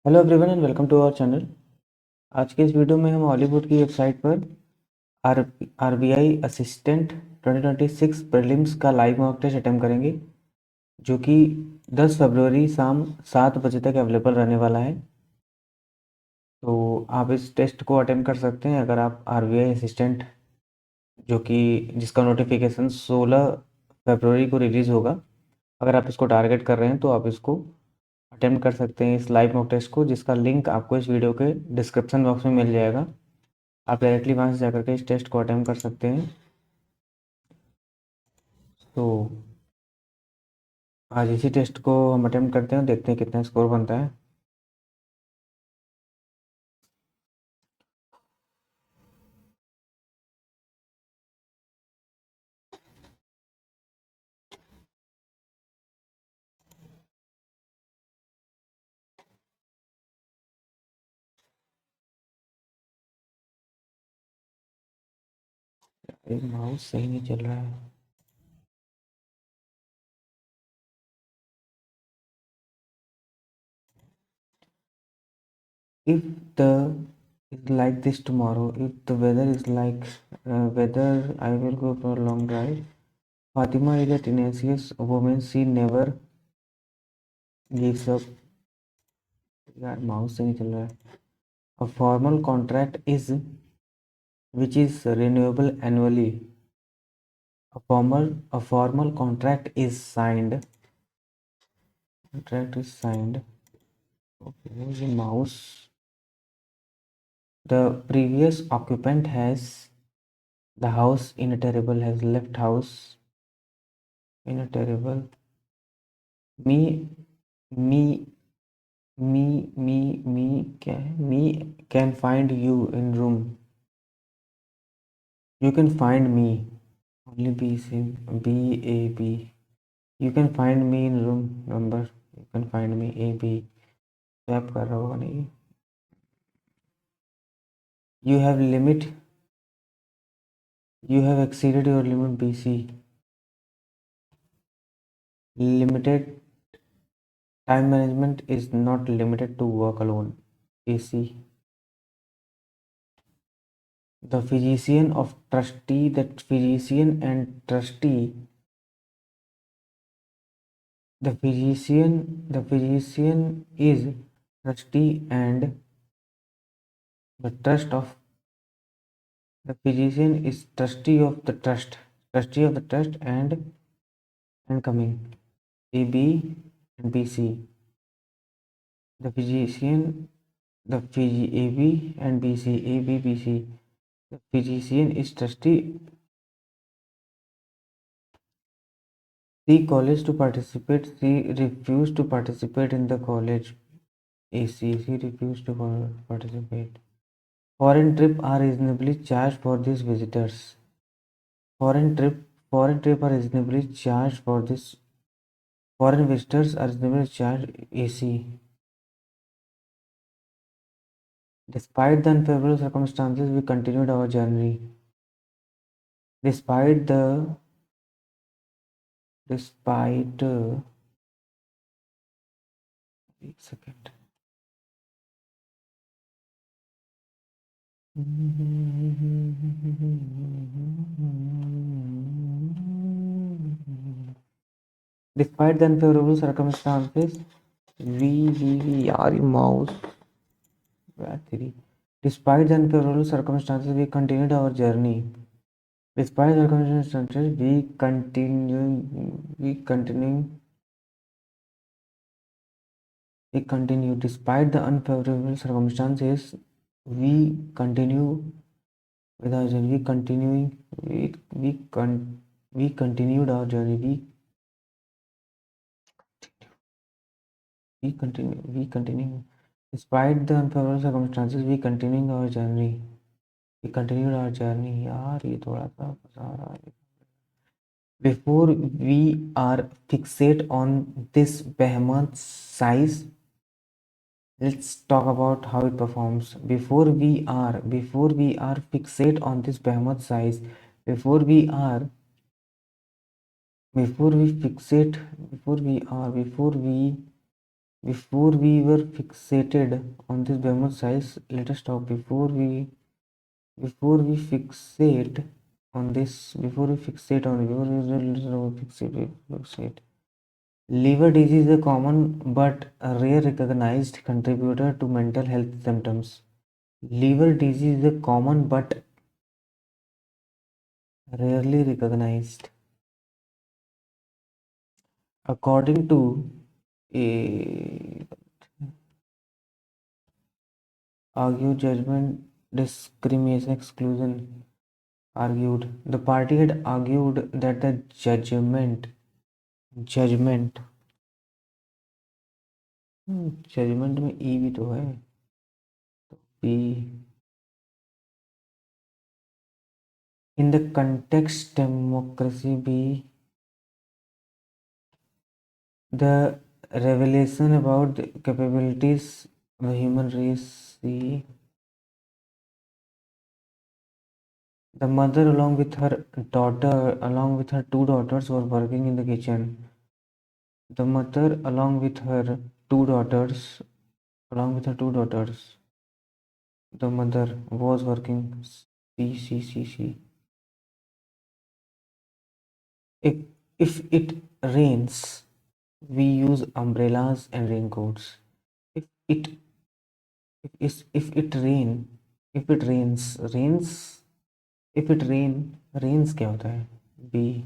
Hello everyone and welcome to our channel. आज के इस वीडियो में हम हॉलीवुड की वेबसाइट पर आरबीआई असिस्टेंट 2026 प्रीलिम्स का लाइव मॉक टेस्ट अटेम्प्ट करेंगे, जो कि 10 फरवरी शाम 7 बजे तक अवेलेबल रहने वाला है। तो आप इस टेस्ट को अटेम्प्ट कर सकते हैं अगर आप आरबीआई असिस्टेंट, जो कि जिसका नोटिफिकेशन 16 फरवरी को रिलीज़ होगा, अगर आप इसको टारगेट कर रहे हैं तो आप इसको अटेम्प्ट कर सकते हैं इस लाइव मॉक टेस्ट को, जिसका लिंक आपको इस वीडियो के डिस्क्रिप्शन बॉक्स में मिल जाएगा। आप डायरेक्टली वहाँ से जाकर के इस टेस्ट को अटेम्प्ट कर सकते हैं। तो आज इसी टेस्ट को हम अटेम्प्ट करते हैं, देखते हैं कितना स्कोर बनता है। एक माउस सही नहीं चल रहा है। If the is like this tomorrow, if the weather is like weather, I will go for a long drive. Fatima is a tenacious woman. She never gives up. यार माउस से नहीं चल रहा है। A formal contract is which is renewable annually. A formal contract is signed. Contract is signed. Okay, where is the mouse? The previous occupant has the house in a terrible has left house in a terrible. Me, me, me can find you in room. You can find me. Only B C B A B. You can find me in room number. You can find me A B. Swap कर रहा होगा नहीं. You have limit. You have exceeded your limit B C. Limited time management is not limited to work alone. AC. The physician of trustee, that physician and trustee, the physician is trustee and the trust of the physician is trustee of the trust and coming. AB and BC. The physician, AB and BC, AB, BC. The physician is trustee. The college to participate. She refused to participate in the college. AC. She refused to participate. Foreign trip are reasonably charged for these visitors. Foreign trip. Foreign trip are reasonably charged for this. Foreign visitors are reasonably charged. AC. Despite the unfavorable circumstances, we continued our journey. Despite the. Despite. एक second. Despite the unfavorable circumstances, यार ये mouse battery. Despite the unfavorable circumstances, we continued our journey. Despite the circumstances, we continue. Despite the unfavorable circumstances, we continue with our journey. We continued our journey. We continue. Despite the unfavorable circumstances, we continuing our journey. We continued our journey. यार ये थोड़ा सा फंसा रहा है. Before we are fixate on this behemoth size, let's talk about how it performs. Before we are fixate on this behemoth size, before we are before we fixate before we Before we were fixated on this behemoth size, let us stop. Before we fixate on this, before we fixate on fixate. Liver disease is a common but rare recognized contributor to mental health symptoms. Liver disease is a common but rarely recognized. According to a argued judgment discrimination exclusion argued the party had argued that the judgment judgement में ई भी तो है P in the context democracy be the revelation about the capabilities of the human race see the mother along with her two daughters were working in the kitchen. The mother along with her two daughters the mother was working C. If it rains we use umbrellas and raincoats. If it if it rain if it rains if it rains क्या होता है B.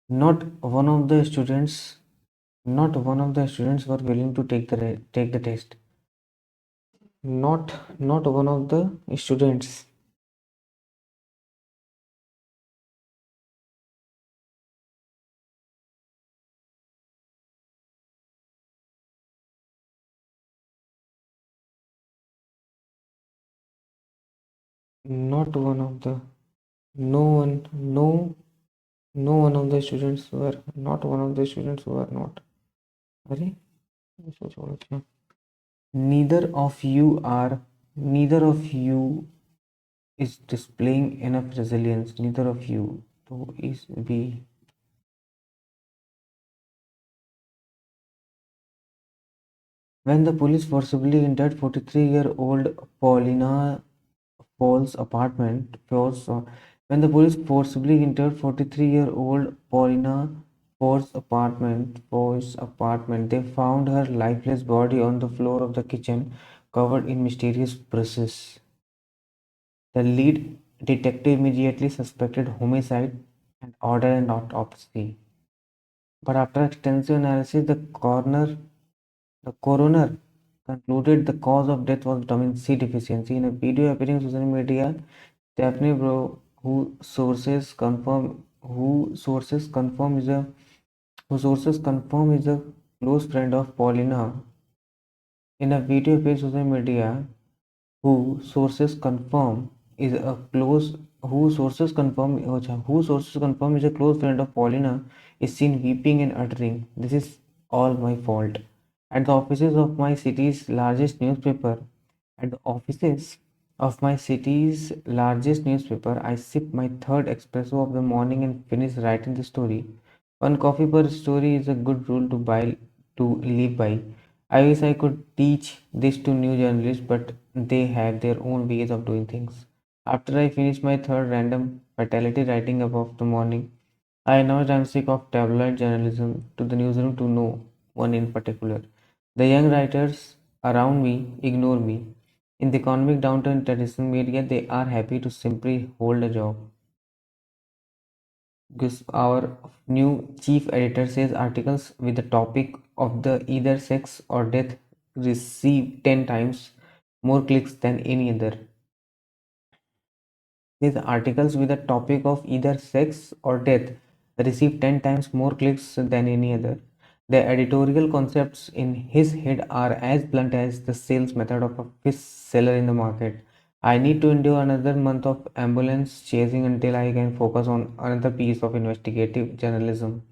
Not one of the students were willing to take the test. Not one of the students. Not one of the no one no no one of the students were not one of the students were not. अरे इसको छोड़ो क्या? Neither of you is displaying enough resilience. Neither of you. So is B. When the police forcibly entered 43-year-old Paulina Paul's apartment, when the police forcibly entered 43-year-old Paul's apartment, they found her lifeless body on the floor of the kitchen, covered in mysterious bruises. The lead detective immediately suspected homicide and ordered an autopsy. But after extensive analysis, the coroner concluded the cause of death was vitamin C deficiency. In a video appearing on social media, Stephanie Bro, who sources confirm is a close friend of Paulina. In a video appearing on social media, who sources confirm is a close who sources confirm is a close friend of Paulina is seen weeping and uttering, "This is all my fault." At the offices of my city's largest newspaper, I sip my third espresso of the morning and finish writing the story. One coffee per story is a good rule to live by. I wish I could teach this to new journalists, but they have their own ways of doing things. After I finish my third random fatality writing about the morning, I announced I'm sick of tabloid journalism to the newsroom to no one in particular. The young writers around me ignore me. In the economic downturn in traditional media, they are happy to simply hold a job. Because our new chief editor says articles with the topic of the either sex or death receive 10 times more clicks than any other. These articles with the topic of either sex or death receive 10 times more clicks than any other. The editorial concepts in his head are as blunt as the sales method of a fish seller in the market. I need to endure another month of ambulance chasing until I can focus on another piece of investigative journalism.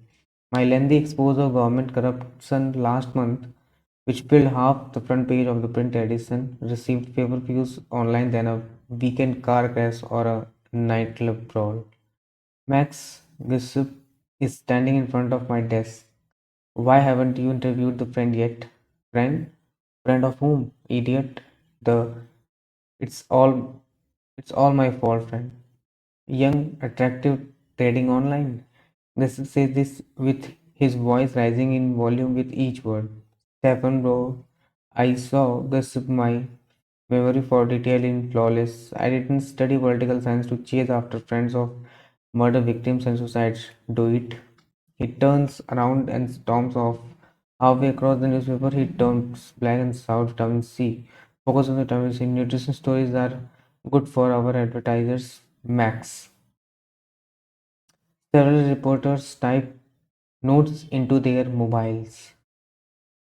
My lengthy expose of government corruption last month, which filled half the front page of the print edition, received fewer views online than a weekend car crash or a nightclub brawl. Max Gissup is standing in front of my desk. Why haven't you interviewed the friend yet? Friend? Friend of whom? Idiot. The it's all it's all my fault, friend. Young, attractive, trading online. This says this with his voice rising in volume with each word. Stephen bro, I saw this my memory for detail in flawless. I didn't study political science to chase after friends of murder victims and suicides. Do it. He turns around and storms off. Halfway across the newspaper, he turns black and shouts vitamin C. Focus on the vitamin C. Nutrition stories are good for our advertisers. Max. Several reporters type notes into their mobiles.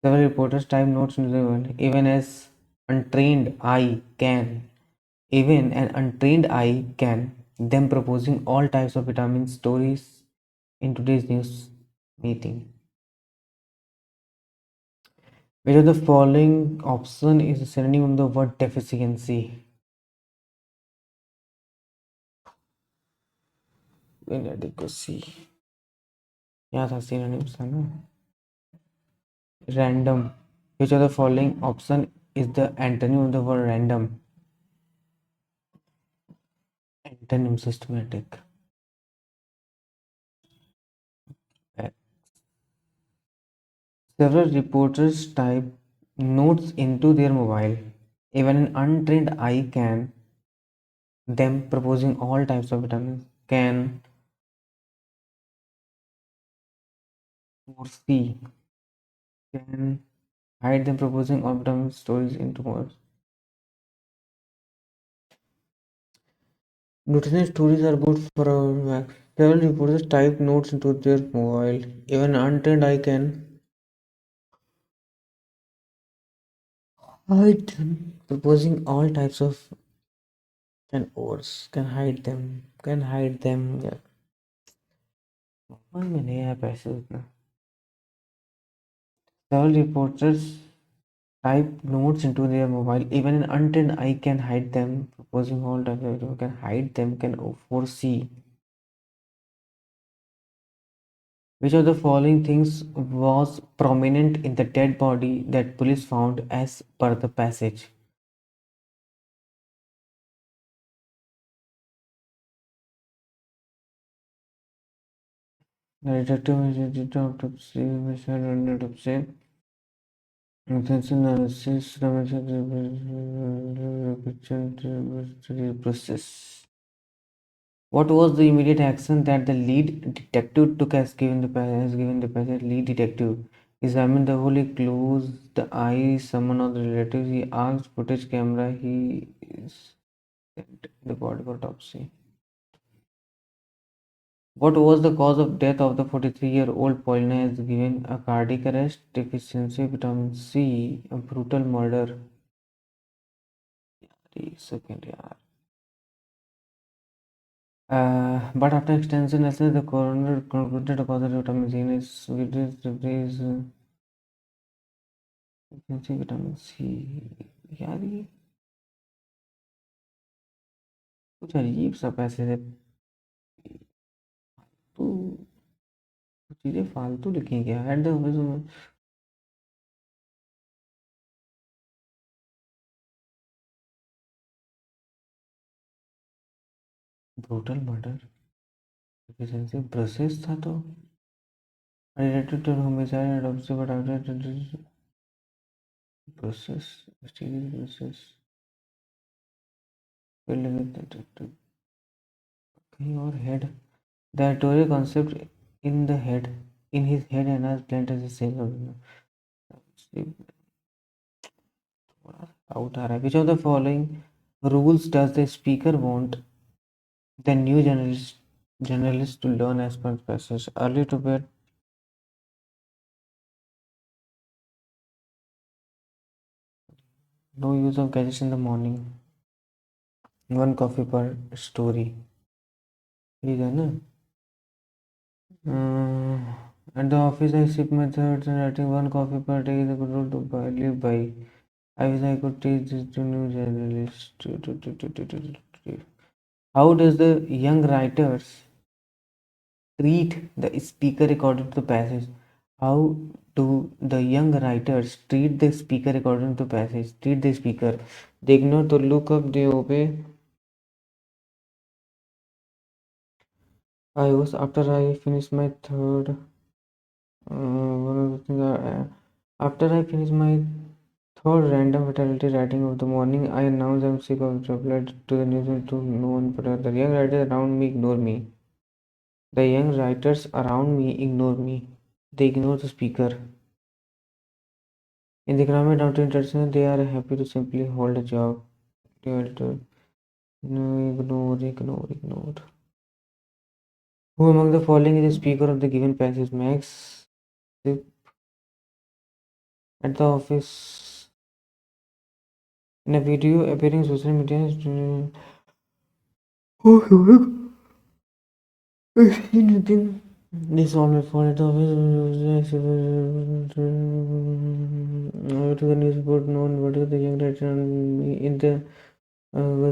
Several reporters type notes into their mobile. Untrained eye can. Even an untrained eye can. Them proposing all types of vitamin stories in today's news meeting. Which of the following option is a synonym of the word deficiency? Inadequacy. यहाँ था synonyms था ना. Random. Which of the following option is the antonym of the word random? Antonym systematic. Several reporters type notes into their mobile. Even an untrained eye can. Them proposing all types of vitamins can foresee. Can hide them proposing all vitamin stories into words. Nutrition stories are good for our max. Several reporters type notes into their mobile. Even an untrained eye can hide them, proposing all types of can words, can hide them. Yeah. मैंने यहाँ पैसे उतना. Several reporters type notes into their mobile. Even an untrained eye can hide them, proposing all types of can hide them, can foresee. Which of the following things was prominent in the dead body that police found as per the passage? The detective did autopsy, measured autopsy, intensive analysis, process. What was the immediate action that the lead detective took as given the passage? Lead detective examined the whole, he closed the eyes, someone of the relatives, he asked footage camera, he sent the body for autopsy. What was the cause of death of the 43-year-old Paulina as given? A cardiac arrest, deficiency vitamin C, a brutal murder. Second, yeah. But after extensive analysis, the coroner concluded the cause of vitamin C is deficiency vitamin C. यार ये कुछ अजीब सा पैसे से तो चीजें फालतू लिखी क्या एट द ऑफिस में. ब्रूटल मर्डर डिफिशिएंसी प्रोसेस था तो related to homicide and autopsy but after process mysterious process filled with the कहीं और head the Artorial concept in the head in his head and as plant as a single out आ रहा है. Which of the following rules does the speaker want the new journalist to learn as per passage? Early to bed, no use of gadgets in the morning, one coffee per story. ठीक है ना. At the office, I sip methods and writing one coffee per day is a good rule to live by. I wish I could teach this to new journalists. How does the young writers treat the speaker according to the passage? How do the young writers treat the speaker according to passage? Treat the speaker. They ignore, to look up, they obey. I was after I finished my third. One of the things after I finished my third random fatality writing of the morning, I announced I'm sick of the replied to the news to no one but the young writers around me ignore me. The young writers around me ignore me. They ignore the speaker. In the economic downturn international, they are happy to simply hold a job. The editor. No, ignore. Who among the following is the speaker of the given passage? Max Zip at the office. In a video appearing social media. Nothing. This all my fault. At the office. To the news report known what is the young writer in the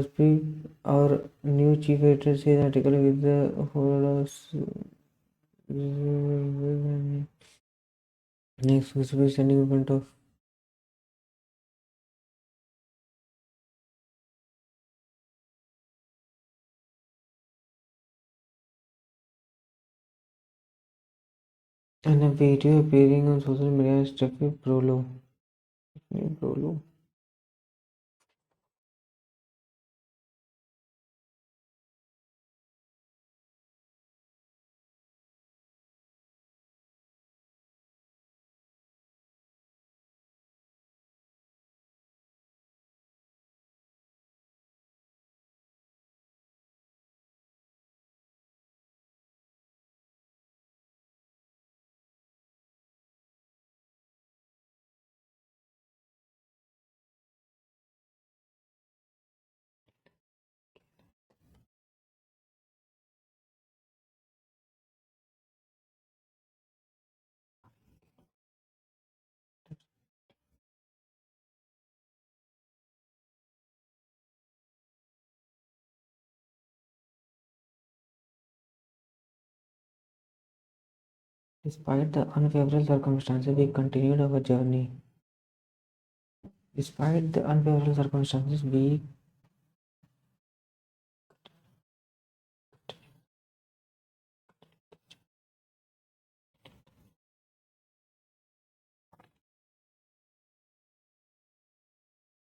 speak our new chief editor says article with the whole next which will be standing in front of and a video appearing on social media is Steffi Prolo. Prolo. Despite the unfavorable circumstances, we continued our journey. Despite the unfavorable circumstances, we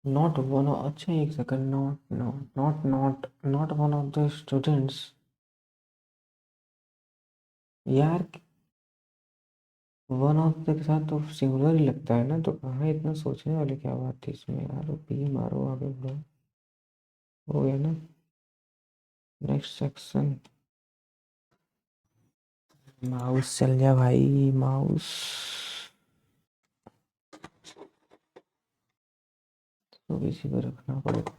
not one of अच्छा एक second not one of the students यार one of the के साथ तो singular ही लगता है ना तो कहाँ इतना सोचने वाली क्या बात थी इसमें यार पी मारो आगे बढ़ो हो गया ना नेक्स्ट सेक्शन माउस चल जा भाई माउस तो इसी पे रखना पड़ेगा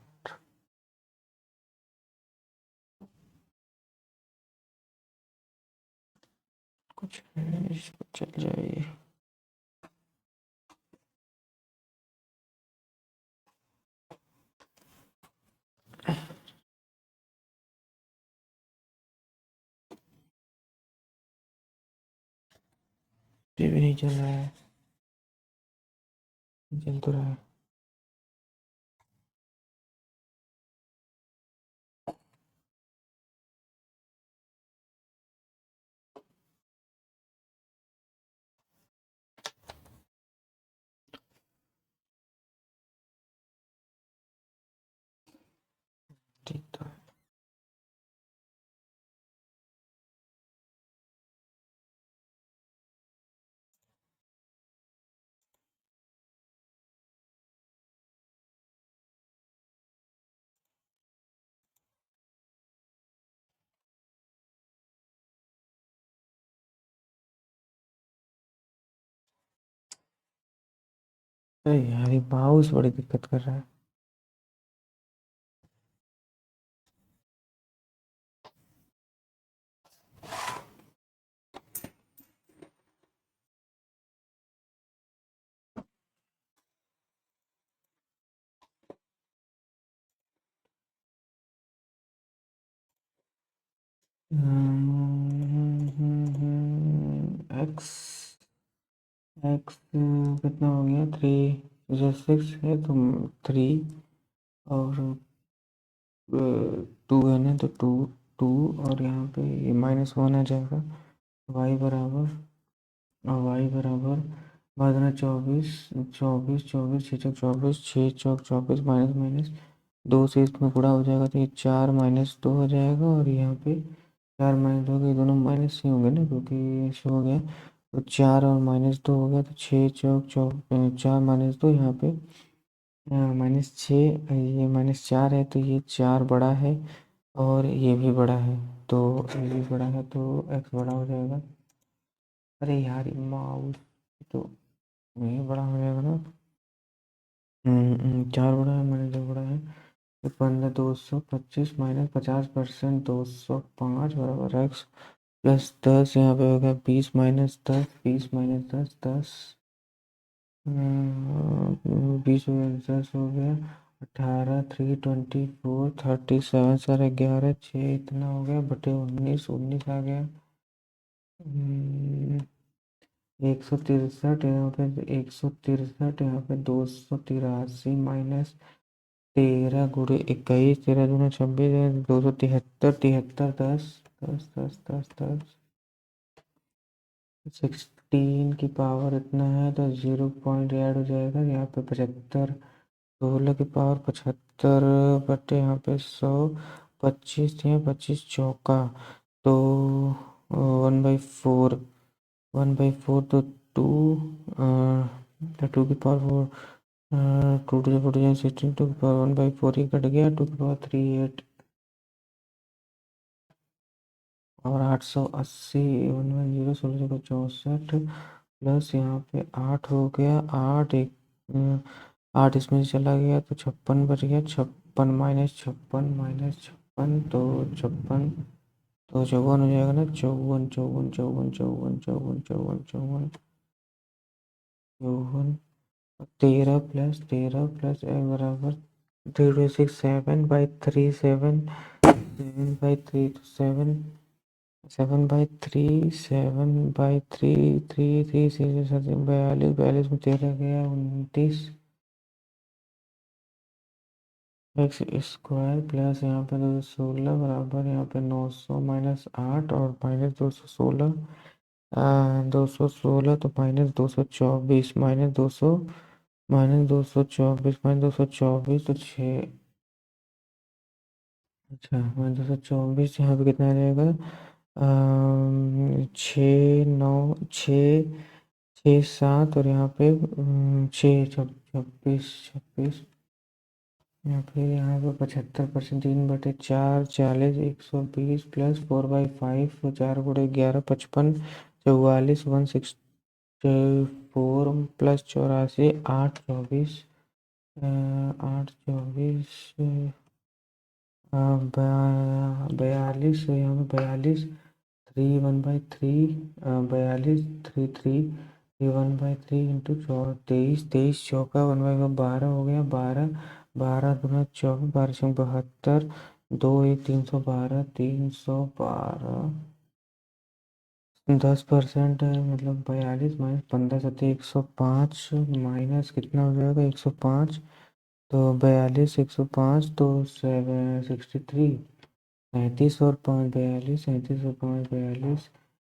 कुछ है इसको चल जाए ये भी नहीं चल रहा है चल तो रहा है ठीक तो है अरे यार ये माउस बड़ी दिक्कत कर रहा है एक्स एक्स कितना हो गया, 3 जो 6 है तो 3 और 2 है ना, तो 2 2 और यहाँ पे ये -1 आ जाएगा। y बराबर, और y बराबर बारह 24 24 24 छः चौक 24 छः चौक 24 माइनस माइनस 2 से इसमें गुणा हो जाएगा तो ये 4 -2 हो जाएगा। और यहाँ पे 4 -2 के दोनों माइनस ही होंगे ना, क्योंकि ये शो हो गया। तो 4 और -2 हो गया, तो 6 चौक 4 -2 यहाँ पे -6, ये -4 है तो ये 4 बड़ा है और ये भी बड़ा है, तो ये भी बड़ा है तो x बड़ा हो जाएगा। अरे यार माउस, तो ये बड़ा हो जाएगा ना। 4 बड़ा है, -2 बड़ा है, तो 15 225 -50% 205 बराबर x प्लस 10, यहाँ पे हो गया 20 -10 20 -10 10 20 हो गया, 10 हो गया, 18 3 24 37 सर 11 6 इतना हो गया बटे 19 19 आ गया। 163 यहाँ पे, 163 यहाँ पे 283 -13 गुणे 21 13 दूना 26 273 73 10 10 10 10 10 16 की पावर इतना है तो 0 पॉइंट ऐड हो जाएगा यहाँ पे 75। 16 की पावर 75 बटे यहाँ पे 100 25 है 25 चौका, तो 1/4 1/4 तो 2 2 की पावर 4 2 टू फोर्टी 16 2 की पावर 1/4 ही कट गया 2 की पावर 3 8 और 880 110 16 प्लस यहाँ पे 8 हो गया 8 8 इसमें से चला गया तो 56 बच गया 56 -56 तो 56 तो 54 हो जाएगा ना 54 54 54 54 54 54 54 54 13 प्लस 13 प्लस एक बराबर 3 6 7/3 7 7/3 7 7/3 7/3 3 3 से 42 42 में 13 गया 29 एक्स स्क्वायर प्लस यहाँ पे 216 बराबर यहाँ पे 900 -8 और -216 216 तो -224 -224 तो 6 अच्छा -224 यहाँ पे कितना आ जाएगा 6 9 6 6 7 और यहाँ पे 6 26 26 या फिर यहाँ पे 75% 3/4 40 120 प्लस 4/5 4 गुणे 11 55 44 164 प्लस 84 8 24 8 24 42 यहाँ पे 42 3 1/3 42 3 3 1/3 इंटू 23 23 चौका 1/12 हो गया 12 12 दूना 24 12 छः 72 2 1 312 312 10% है मतलब 42 -15 सत्तर 105 माइनस कितना हो जाएगा 105 तो 42 105 तो 63 37 और 5 42 37 और 5 42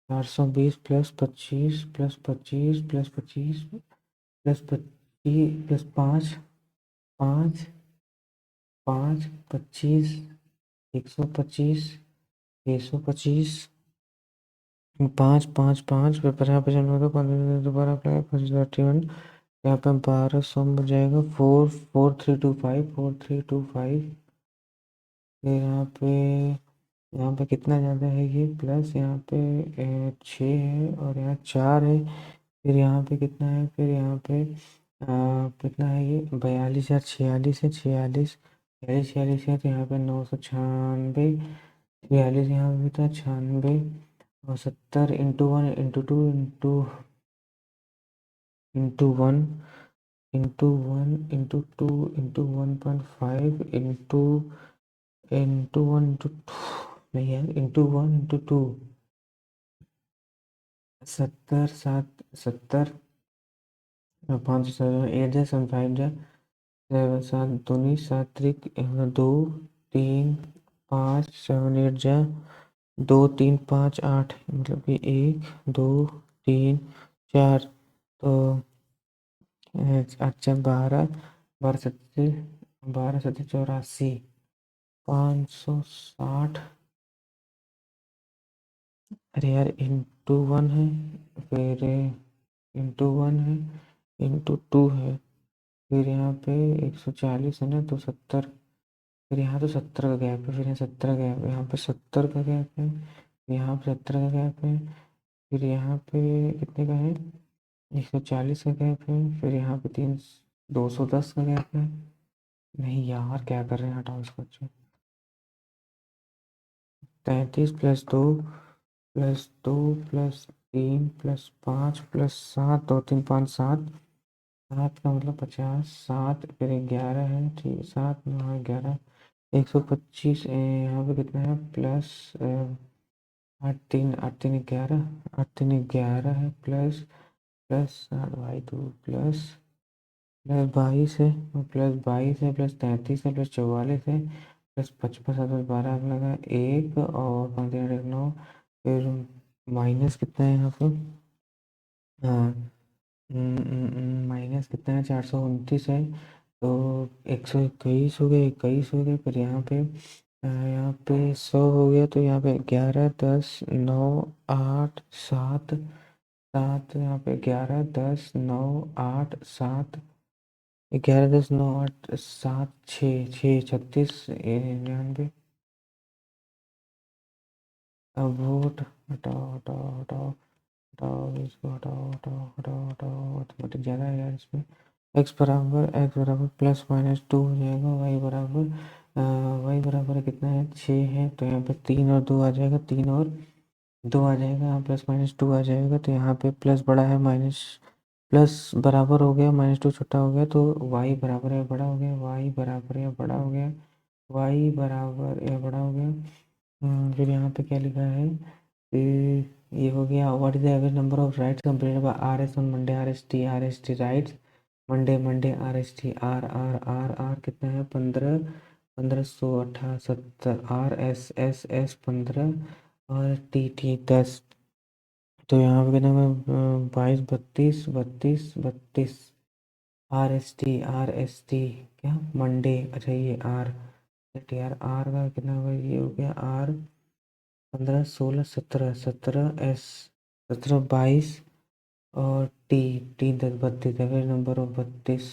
420 plus 25 plus 25 plus 25 plus 25 plus 5 5 5 25 125 625 5 5 5 50 55 15 दोबारा अप्लाई 31 यहाँ पे 1200 में जाएगा 4 4 3 2 5 फिर यहाँ पे कितना ज़्यादा है ये प्लस यहाँ पे 6 है और यहाँ 4 है। फिर यहाँ पे कितना है फिर यहाँ पे कितना है ये 42 या 46 है 46 46 46 है तो यहाँ पे 996 46 यहाँ पे भी था 96 और 70 × 1 × 2 × 2 × 1.5 इंटू 1 नहीं यार × 2 70 7 70 5 7 8 जा 7 5 जा 7 7 दूनी 7 त्रिक 2 3 5 7 8 जा 2 3 5 8 मतलब कि 1 2 3 4 तो अच्छा 12 12 सत्तर 12 सत्तर 84 560। अरे यार इंटू 1 है, फिर इंटू 1 है, इंटू 2 है, फिर यहाँ पे 140 है ना, तो 70। फिर यहाँ तो 70 का गैप है, फिर यहाँ 70 का गैप है, यहाँ पे 70 का गैप है, यहाँ पे 70 का गैप है, फिर यहाँ पे कितने का है, 140 का गैप है, फिर यहाँ पे 210 का गैप है। नहीं यार क्या कर रहे हैं, हटाओ इसको। अच्छा 33 प्लस दो प्लस 3 प्लस 5 प्लस 7 2 3 5 7 7 का मतलब 50 7 फिर 11 है, ठीक 7 9 11 125। यहाँ पे कितना है प्लस 8 3 8 3 11 है, प्लस प्लस 8 2 प्लस प्लस 22 है, प्लस 22 है, प्लस 33 है, प्लस 44 है, प्लस 55 है, प्लस 12 आप लगा 1 और 5 3 8 9। फिर माइनस कितना है यहाँ पे, हाँ माइनस कितना है 429 है, तो 121 हो गया, 21 हो गया, फिर यहाँ पे 100 हो गया, तो यहाँ पे 11 10 9 8 7 7, यहाँ पे 11 10 9 8 7 11 10 9 8 7 6 6 36 99। अब वोट हटाओ हटाओ हटाओ हटाओ, इसको हटाओ हटाओ हटाओ हटाओ, ऑटोमेटिक ज़्यादा है यार इसमें। एक्स बराबर प्लस माइनस 2 हो जाएगा, वाई बराबर कितना है 6 है, तो यहाँ पे 3 और 2 आ जाएगा, 3 और 2 आ जाएगा, यहाँ प्लस माइनस 2 आ जाएगा, तो यहाँ पे प्लस बड़ा है, माइनस प्लस बराबर हो गया, माइनस 2 छोटा हो गया, तो वाई बराबर या बड़ा हो गया, वाई बराबर या बड़ा हो गया, वाई बराबर या बड़ा हो गया। फिर यहाँ पे क्या लिखा है, ये हो गया what is the average number of rights completed by R S on Monday, R S T rights Monday Monday, R S T R कितना है 15 1570, आर एस एस एस 15 और टी टी 10। तो यहाँ पे कितना है 22 32 32 32। आर एस टी क्या Monday, अच्छा ये आर टी आर, आर का कितना होगा, ये हो गया आर 15 16 17 17 एस 17 22 और T T 10 32 average number of 32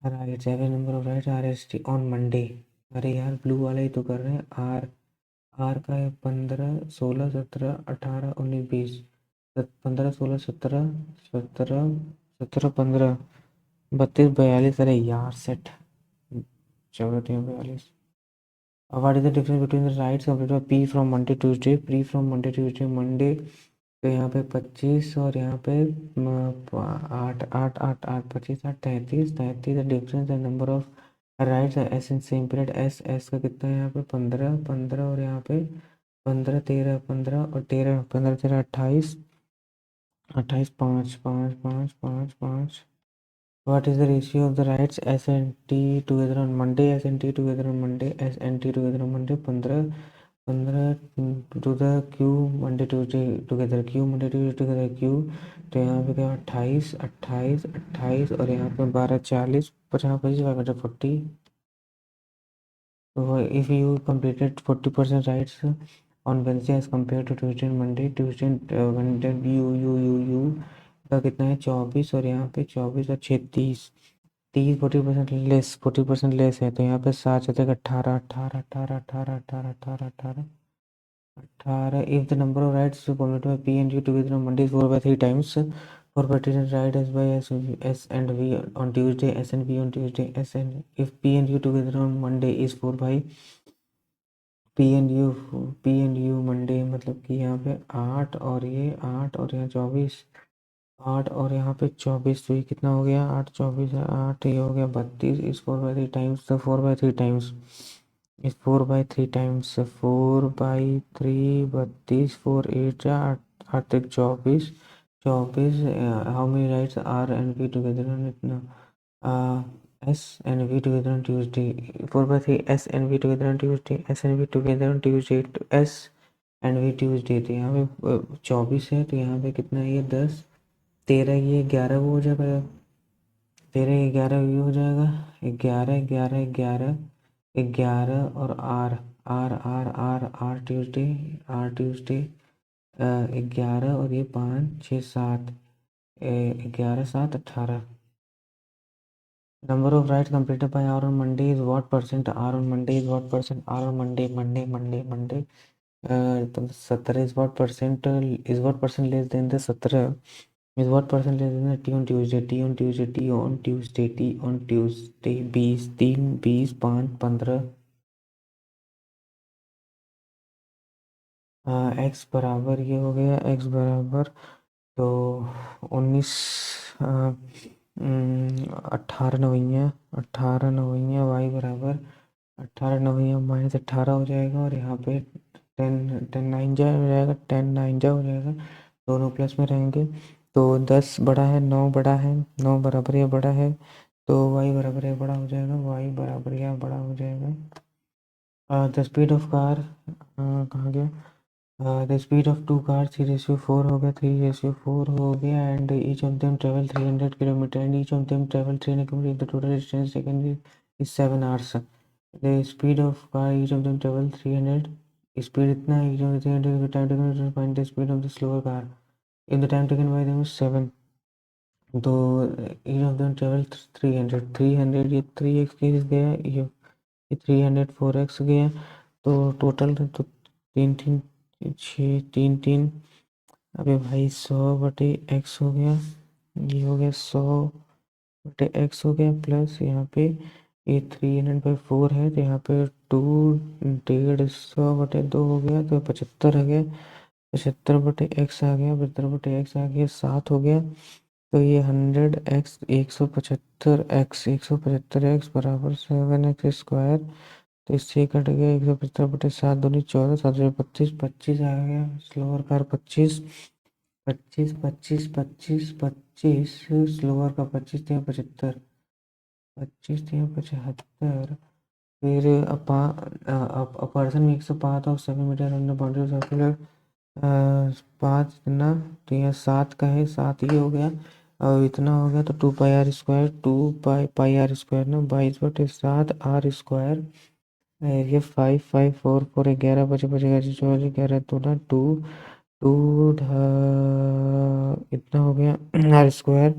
right, average number of right R S T on Monday. अरे यार ब्लू वाला ही तो कर रहे हैं, आर आर का है 15 16 17 18 19 20 15 16 17 17 17 15 32 42। अरे यार set 14 42। What is the difference between the rights complete by P from Monday Tuesday, pre from Monday Tuesday Monday, तो यहाँ पे 25 और यहाँ पे 8 8 8 8 25 8 33 33। The difference the number of rights S in same period, S S का कितना है यहाँ पे 15 15 और यहाँ पे 15 13 15 और 13 15 13 28 28 5 5 5 5 5। What is the ratio of the rights S and T together on Monday? S and T together on Monday. S and T together on Monday. 15 15 to the Q Monday Tuesday together. Q Monday Tuesday together Q। तो यहाँ पे क्या 28 28 28 और यहाँ पे 12 40 50 25 40। So if you completed 40% rights on Wednesday as compared to Tuesday and Monday, Tuesday Wednesday you का कितना है 24 और यहाँ पे 24 और 36 30 40% लेस है, तो यहाँ पे 7 जाता है 18 18 18 18 18 18 18 18। If the number of rights permitted by P and you together on Monday 4 by 3 times for partition right as by S and V on Tuesday, S and V on Tuesday, S and if P and U together on Monday is 4 by P and you Monday, मतलब कि यहाँ पे 8 और ये 8 और यहाँ 24 8 और यहाँ पे 24, तो ये कितना हो गया 8 24 है 8, ये हो गया 32 इस 4/3 टाइम्स, तो 4/3 टाइम्स इस 4/3 times 4/3 32 4 8 8 8 24 24 how many rides R and V together on इतना S and V together on Tuesday 4/3 S and V together on Tuesday S and V together on Tuesday तो S and V Tuesday तो यहाँ पे 24 है तो यहाँ पे कितना है ये 10 13 ये 11 वो हो जाएगा 13 11 ये हो जाएगा 11 11 11 11 और R R R R R Tuesday 11 और ये 5 6 7 11 7 18 number of rides completed by R on Monday is what percent R on Monday is what percent R on Monday 17 is what percent less than the 17 is what percent less than the T on Tuesday 20 3 20 5 15 x बराबर ये हो गया x बराबर तो 19 18 नवैया y बराबर 18 नवैया minus 18 हो जाएगा और यहाँ पे 10 9 जा हो जाएगा 10 9 जा हो जाएगा दोनों प्लस में रहेंगे तो 10 बड़ा है 9 बड़ा है 9 बराबर या बड़ा है तो y बराबर या बड़ा हो जाएगा y बराबर या बड़ा हो जाएगा द स्पीड ऑफ कार कहाँ गया the speed of two cars 3:4 हो गया 3:4 हो गया and each of them travel 300 kilometer and each of them travel 300 kilometer the total distance taken is 7 hours the speed of car each of them travel 300 speed इतना each of them 300 time taken to find the speed of the slower car if the time taken by them is 7 तो each of them travel 300 ये 3x गया ये 300 4x गया तो total तो तीन तीन 6 3 3 अबे भाई 100/x हो गया ये हो गया 100/x हो गया प्लस यहाँ पे ये 300/4 है तो यहाँ पे 2 150/2 हो गया तो 75 आ गया 75/x आ गया 75/x आ गया 7 हो गया तो ये 100x 175x बराबर 7x स्क्वायर तो इससे कट गया 175/7 दूनी 14 7 25 25 आ गया स्लोअर कार 25 25 25 25 25 स्लोअर का 25 थे 75 25 थे 75 फिर a person makes a path of 7 meter on the boundary circular 5 इतना तो यहाँ 7 का है 7 ये हो गया और इतना हो गया तो 2 πr स्क्वायर 2 πr स्क्वायर ना 22/7 r स्क्वायर ये 5 5 4 4 11 बचे बचे 11 तो ना 2 2 इतना हो गया आर स्क्वायर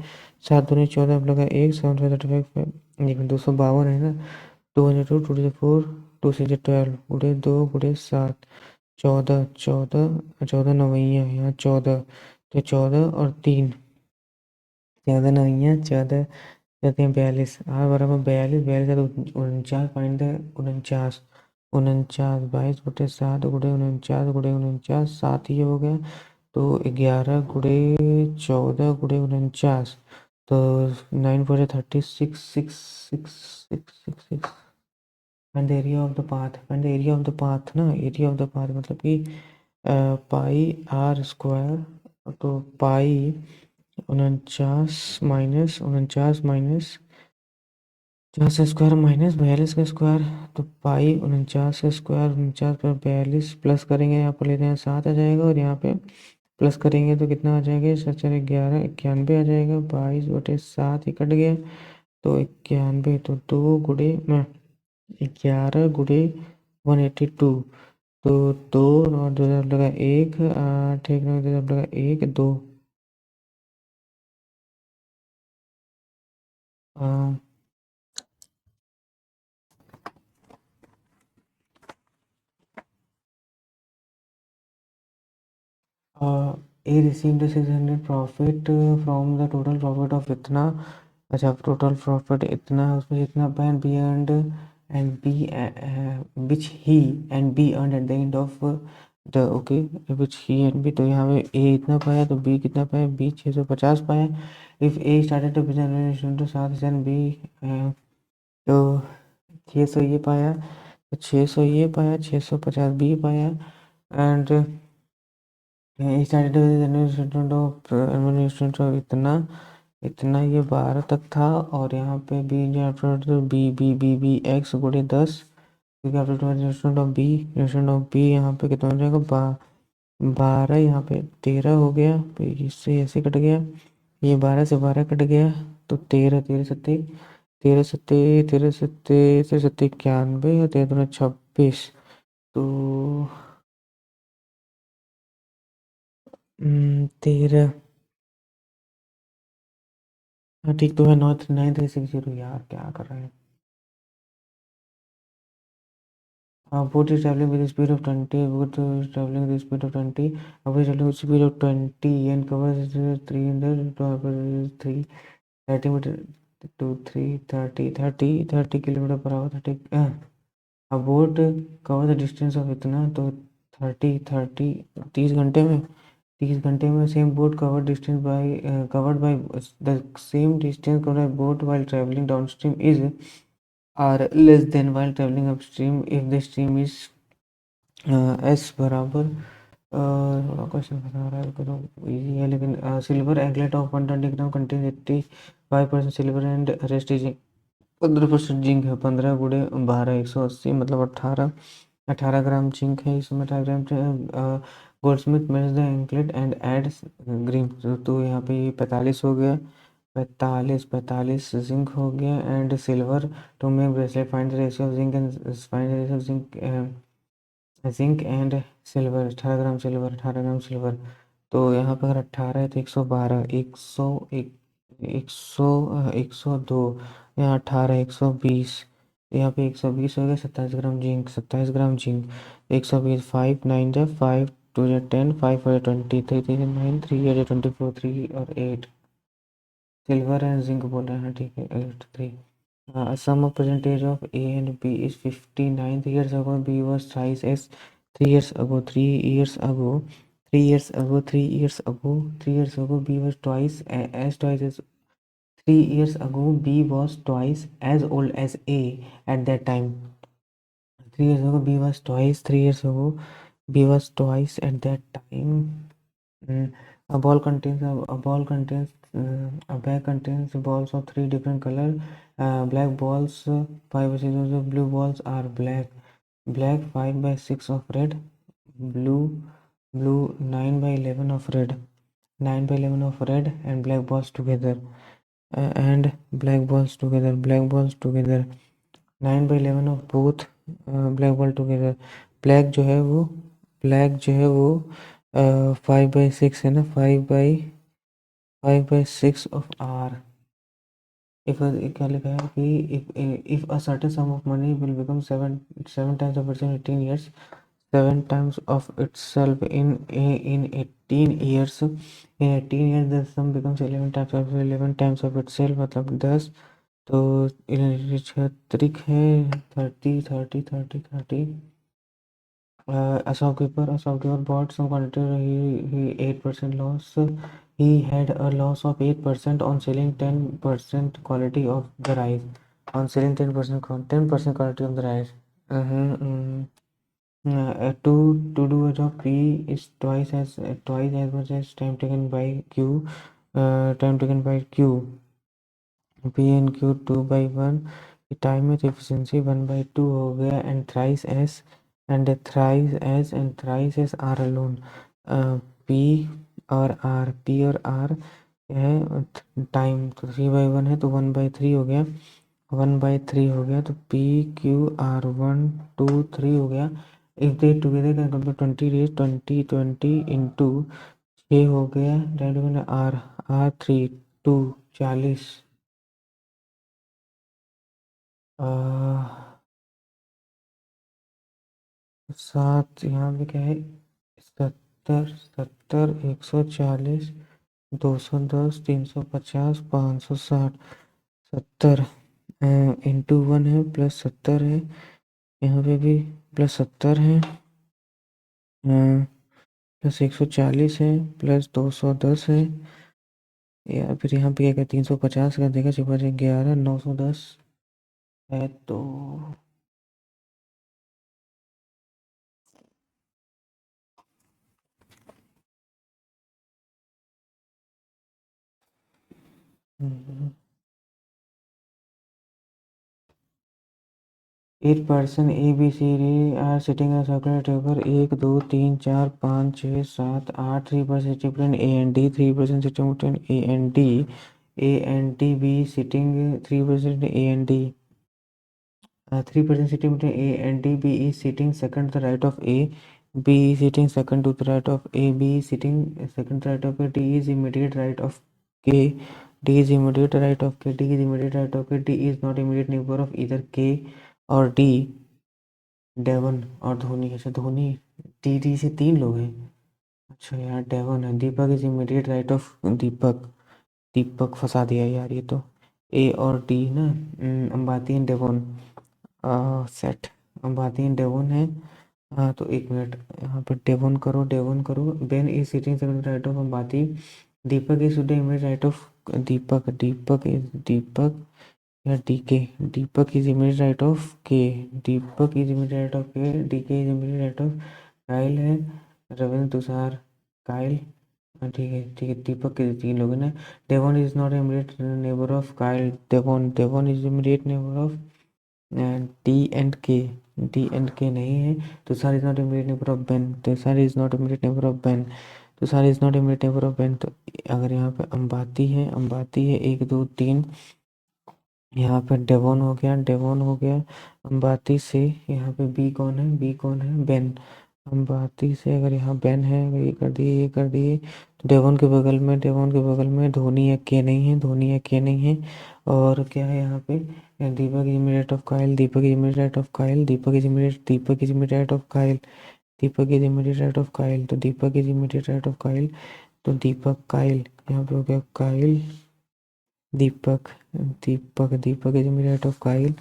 7 दूनी 14 अब लगा 1 7 35 लेकिन 252 है ना 2 2 2 4 2 से 12 गुड़े 2 गुड़े 7 14 14 14 नवैया यहाँ 14 तो 14 और 3 14 नवैया 14 14 42 आर बराबर 42 42 49 पॉइंट 49 49 22/7 गुड़े 49 गुड़े 49 7 ये हो गया तो 11 गुड़े 14 गुड़े 49 तो 9 4 36 6 6 6 6 6 and area of the path ना एरिया ऑफ द पाथ मतलब कि पाई r स्क्वायर तो पाई 49 माइनस 49 स्क्वायर माइनस 42 का स्क्वायर तो पाई 49 का स्क्वायर 49/42 प्लस करेंगे यहाँ पर लेते हैं 7 आ जाएगा और यहाँ पे प्लस करेंगे तो कितना आ जाएगा 11 91 आ जाएगा 22/7 ही कट गया तो 91 तो 2 गुड़े 11 गुड़े 182 तो 2 और 2 लगा 1 8 1 लगा 1 2 A received 600 profit from the total profit of इतना अच्छा टोटल प्रॉफिट इतना है उसमें जितना pan B and B which he and B earn at the end of the okay which he and B तो यहाँ पे ए इतना पाया तो बी कितना पाया बी 650 पाया if a started to business तो 7 बी तो 600 ये पाया तो 600 ये पाया 650 बी पाया एंड इतना इतना ये 12 तक था। और यहाँ पे B B B B B X गुणे 10, क्योंकि आफ्टर ऑफ बी, यहाँ पे कितना हो जाएगा? 12, यहाँ पे 13 हो गया, फिर इससे ऐसे कट गया, ये 12 से 12 कट गया, तो 13, 13 सत्ते 91, और 13 दूना 26, तो 13। हाँ ठीक तो है। 9360 यार, क्या कर रहे हैं? Boat is travelling with speed of 20, boat is travelling with speed of 20, अभी travelling with speed of 20 and covers 300 3 30 metre to 30 kilometre per hour, 30। a boat cover the distance of इतना, तो 30 30 30 घंटे में same boat covered by the same distance covered by boat while traveling downstream is are less than while traveling upstream if the stream is s बराबर थोड़ा question बता रहा है, तो इजी है, लेकिन silver anklet of 120 gram contain 85% silver and rest is 15% zinc है। 15 गुणे 12 180, मतलब 18 ग्राम जिंक है इसमें। 18 gram goldsmith measures the anklet and adds green, तो यहाँ पे ये 45 हो गया। 45 जिंक हो गया and silver to make bracelet, find the ratio of zinc and find the ratio of zinc and silver. 18 gram silver. तो यहाँ पर अगर 18 है तो 112, 102, यहाँ 18, 120, यहाँ पे 120 हो गया। 27 ग्राम जिंक 120, 5 9 जा 5 2 जा 10, 5 4 जा 20, 3 3 जा 9, 3 8 जा 24, 3 और 8 सिल्वर एंड जिंक बोल रहे हैं, ठीक है। 8 3 sum of percentage of A and B is 59 years ago. B was thrice as 3 years ago. 3 years ago. 3 years ago. 3 years ago. 3 years ago. B was twice as 3 years ago. B was twice as old as A at that time. 3 years ago. B was twice. 3 years ago. B was twice at that time. A bag contains balls of 3 different color. Black balls 5/6 of blue balls are black. Black 5/6 of red. Blue 9/11 of red. 9/11 of red and black balls together. And black balls together. 9/11 of both black ball together. Black जो है वो 5/6 है ना, 5/6 of are. If क्या लिखा है कि if a certain some of money will become 7 times of it's in 18 years, 7 times of itself in 18 years, the sum becomes 11 times of itself, मतलब 10। तो त्रिक है 30 a shopkeeper bought some quantity. He 8% loss. He had a loss of 8% on selling 10% quality of the rice. On selling 10% quality of the rice. To do a job, P is twice as much as time taken by Q. P and Q 2/1। Time में तो efficiency 1/2 हो गया। And thrice S R alone. P और are है time, तो 3/1 है तो 1/3 हो गया। 1/3 हो गया, तो पी क्यू आर 1 2 3 हो गया। If they together can complete 20 days, 20 into 6 हो गया। Are are 3 2 40। 7 यहाँ पे क्या है? 70 70 140 210 350 560 70 इंटू 1 है, प्लस 70 है, यहाँ पे भी प्लस 70 है, प्लस 140 है, प्लस 210 है, या फिर यहाँ पे क्या 350 का देगा, सिर्फ 11 910 है। तो eight person A B C D are sitting in circular table. एक दो तीन चार पाँच छः सात आठ। 3% sitting A and D. 3% sitting A and D. A and D B sitting 3% A and D. 3% sitting between A and D. B is sitting second to the right of A. B is sitting second to the right of A. B is sitting second to the right of A. D is immediate right of K. D is immediate right of K. D is immediate right of K. D is not immediate neighbor of either K और D। Devon और धोनी। अच्छा Dhoni D D से 3 लोग हैं। अच्छा यार Devon है। Deepak is immediate right of Deepak. Deepak फंसा दिया यार ये तो। ए और डी ना Ambati and Devon set. Ambati and Devon है। हाँ तो एक मिनट यहाँ पे डेवन करो डेवन करो। Ben is sitting second right of Ambati. Deepak is today immediate right of Deepak. Deepak is Deepak या DK. Deepak is immediate right of K. Deepak is immediate right of K. DK is immediate right of Kyle है। Ravindra Tushar Kyle. हाँ, ठीक है दीपक के 3 लोग हैं ना। Devon is not immediate neighbour of Kyle. Devon Devon is immediate neighbour of D and के। D and के नहीं है। Tushar is not immediate neighbour of Ben. Tushar is not immediate neighbour of Ben. Tushar is not immediate neighbour of Ben. तो अगर यहाँ पे अंबाती है अंबाती है 1 2 3। यहाँ पे डेवॉन हो गया डेवॉन हो गया। अंबाती से यहाँ पे बी कौन है बी कौन है बेन। अंबाती से अगर यहाँ बेन है अगर ये कर दिए तो डेवॉन के बगल में धोनी या के नहीं है। धोनी या के नहीं है। और क्या है यहाँ पे Deepak is immediate of Kyle. Deepak is immediate right of Kyle. Deepak is immediate right of Kyle. Deepak is immediate right of Kyle. तो Deepak is immediate right of Kyle. तो दीपक काइल यहाँ पे हो गया Kyle Deepak. Deepak is immediate of Kyle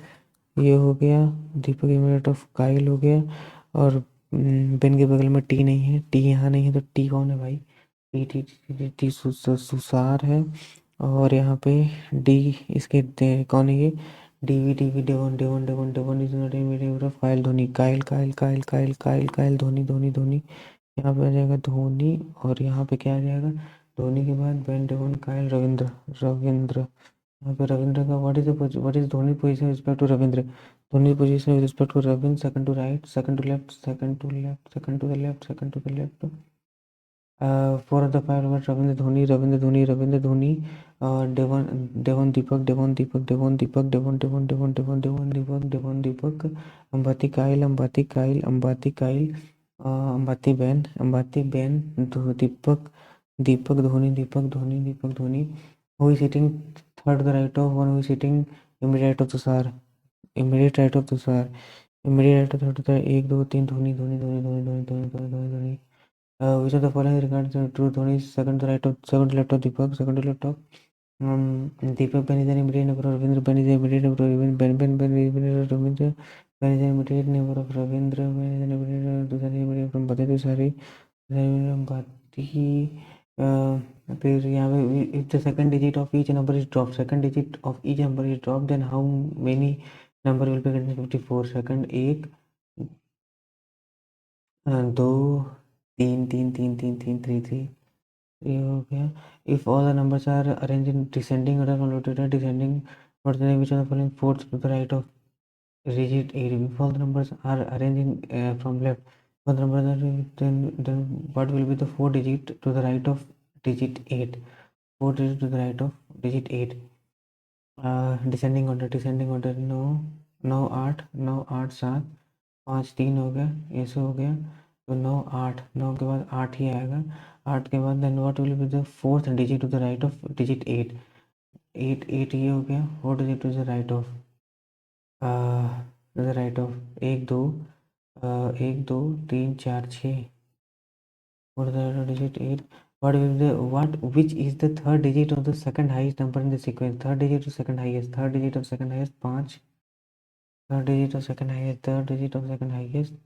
ये हो गया। दीपक इमीडिएट ऑफ काइल हो गया। और बेन के बगल में टी नहीं है। टी यहाँ नहीं है तो टी कौन है भाई। T T T T, T सुसार है। और यहाँ पे डी इसके कौन है ये DV Devon Devon Devon Devon is not immediate of Kyle. Dhoni Kyle Kyle Kyle Kyle Kyle Kyle Dhoni Dhoni Dhoni. यहाँ पे आ जाएगा धोनी। और यहाँ पे क्या आ जाएगा धोनी के बाद Ben Devon Kyle Ravindra Ravindra. यहाँ पे रविंद्र का what is Dhoni position respect to Ravindra. Dhoni position with respect to Ravindra second to right second to left second to left second to the left second to the left. 4 of the 5 Ravindra Dhoni Ravindra Dhoni Ravindra Dhoni. Devon Devon Deepak Devon Deepak Devon Deepak Devon Devon Devon Devon Devon Deepak Devon Deepak. Ambati Kyle Ambati Kyle Ambati Kyle Ambati Ben Deepak Deepak Dhoni Deepak Dhoni Deepak Dhoni. Who is sitting third the right of one. Who is sitting immediate right of Tushar. Immediate right of Tushar. Immediate right of third 1 2 3 Dhoni Dhoni Dhoni Dhoni Dhoni Dhoni Dhoni Dhoni Dhoni. Which of the following regards true Dhoni is second to right of second to left of Deepak second to left of Deepak Ben is an immediate neighbor of Ravindra Ben is an immediate neighbor of Ravindra Ben is immediate of Ravindra Ben is an immediate neighbor of Ravindra Ben is an immediate to Sari immediate from Bhati to Sari Bhati फिर यहाँ पे if the second digit of each number is dropped second digit of each number is dropped then how many number will be getting 54 second 1 2 3 3 3 3 3 3 3 ये हो गया। If all the numbers are arrange in descending order from left to descending what the which of the following fourth to the right of digit 8 if all the numbers are arranged in from left one number then what will be the 4 digit to the right of digit 8 4 digit to the right of digit 8 descending order 9 9 8 9 8 7 5 3 हो गया ऐसे हो गया। तो 9 8 9 के बाद 8 ही आएगा। 8 के बाद then what will be the fourth digit to the right of digit 8 8 8 ये हो गया। Fourth digit to the right of to the right of 1 2 1 2 3 4 6 four the digit 8 what will the what which is the third digit of the second highest number in the sequence third digit of second highest 5 third digit of second highest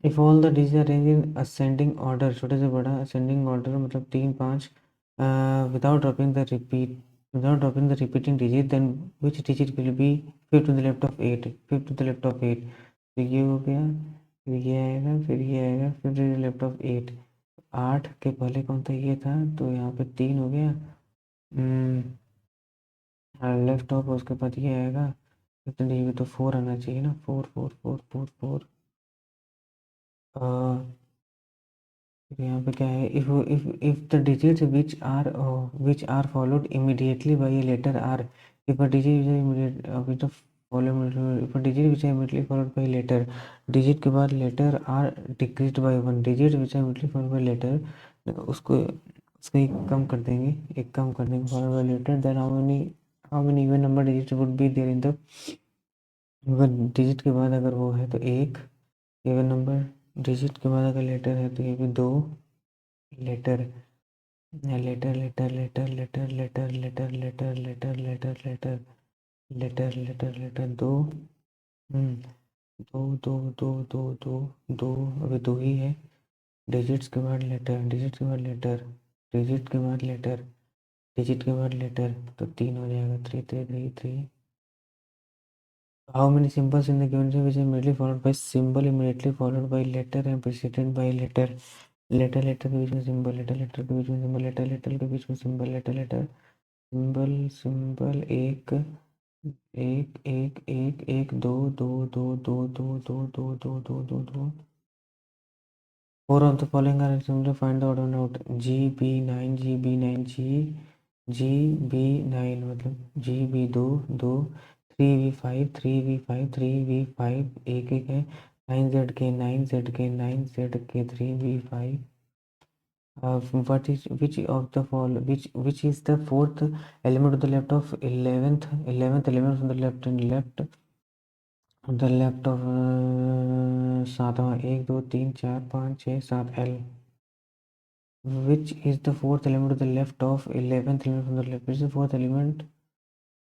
if all the digits are arranged in ascending order छोटे से बड़ा ascending order मतलब 3 5 without dropping the repeating digit then which digit will be fifth to the left of 8 तो ये हो गया फिर ये आएगा फिर to the left of 8 8 के पहले कौन था ये था तो यहाँ पे 3 हो गया लेफ्ट ऑफ उसके बाद ये आएगा, इतने digit तो 4 आना चाहिए ना, 4 4 4 4 4। फिर यहाँ पे क्या है, if the digits which are followed immediately by a letter are, if a digit is immediate with the following, if a digit which is immediately followed by a letter, digit के बाद letter are decreased by 1, digit which is immediately followed by letter, उसको उसको एक कम कर देंगे, एक कम कर देंगे followed by letter, then how many even number digits would be there in the, अगर digit के बाद अगर वो है तो एक even number, digit के बाद अगर letter है तो ये भी दो letter, letter letter letter letter letter letter letter letter letter letter letter letter letter दो, दो दो दो दो दो दो, अभी दो ही है। डिजिट्स के बाद लेटर, डिजिट के बाद लेटर, डिजिट के बाद लेटर, डिजिट के बाद लेटर, तो तीन हो जाएगा, three three three three. How many symbols in the given sequence which is immediately followed by symbol immediately followed by letter and preceded by letter, letter letter के बीच में सिंबल, लेटर लेटर के बीच में सिंबल, लेटर लेटर के बीच में symbol, letter letter symbol symbol, एक एक एक एक एक, दो दो दो दो दो दो दो दो दो दो दो। Four of the following are similar, find the odd one out. GB9 GB9 GB9 मतलब GB दो दो, 3V5 3V5 3V5 एक एक है, 9Z के 9Z के 9Z के 3V5। What is which of the which is the fourth element to the left of 11th element from the left and left on the left of सातवां, 1 2 3 4 5 6 7 L। which is the fourth element to the left of 11th element from the left, which is the fourth element,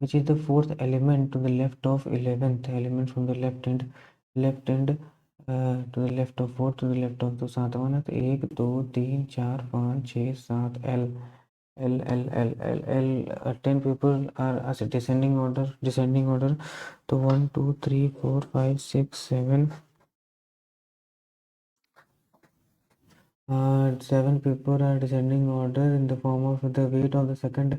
which is the fourth element to the left of 11th element from the left and to the left of fourth to the left of, तो सातवां ना, तो 1 2 3 4 5 6 7 L L L L L L 10 people are as a descending order, तो 1 2 3 4 5 6 7 7 people are descending order in the form of the weight of the second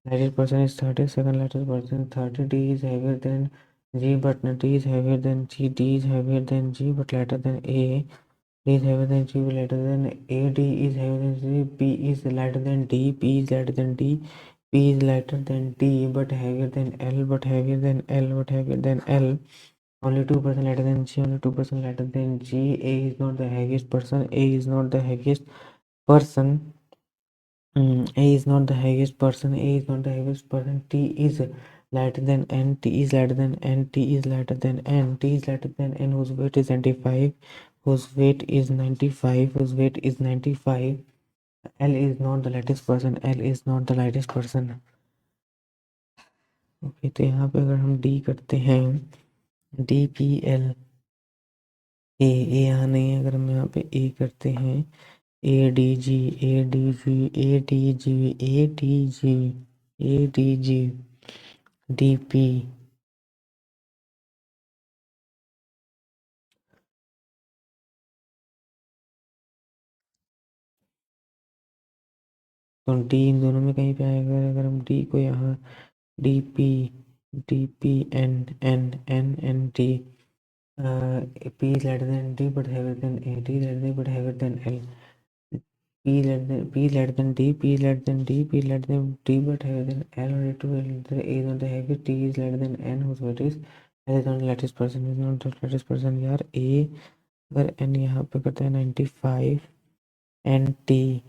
lightest person is 30, second lightest person is 30, D is heavier than G but T is heavier than G, D is heavier than G but lighter than A, D is heavier than G but lighter than A, D is heavier than C, P is lighter than D, P is lighter than D, P is lighter than D but heavier than L, but heavier than L, but heavier than L. Only 2% lighter than G, only 2% lighter than G. A is not the heaviest person, A is not the heaviest person. A is not the heaviest person, A is not the heaviest person. T is lighter than N, T is lighter than N, T is lighter than N, T is lighter than N, whose weight is 95, whose weight is 95, whose weight is 95. L is not the lightest person, L is not the lightest person. Okay, तो यहाँ पे अगर हम D करते हैं, DPL ए यहाँ नहीं है, अगर हम यहाँ पे ए करते हैं, ADG ADG ADG ADG ADG DP, तो डी इन दोनों में कहीं पे आएगा। अगर हम डी को यहाँ DP DP N N N N T, P is lighter than D but heavier than A, D is lighter than but heavier than L, P is lighter than D, P is lighter than D, P is lighter than D but heavier than L, only 2 A is not the heaviest, T is lighter than N, whose weight is L is not the lightest person, is not the lightest person यार। A अगर N यहाँ पे करते हैं 95, NT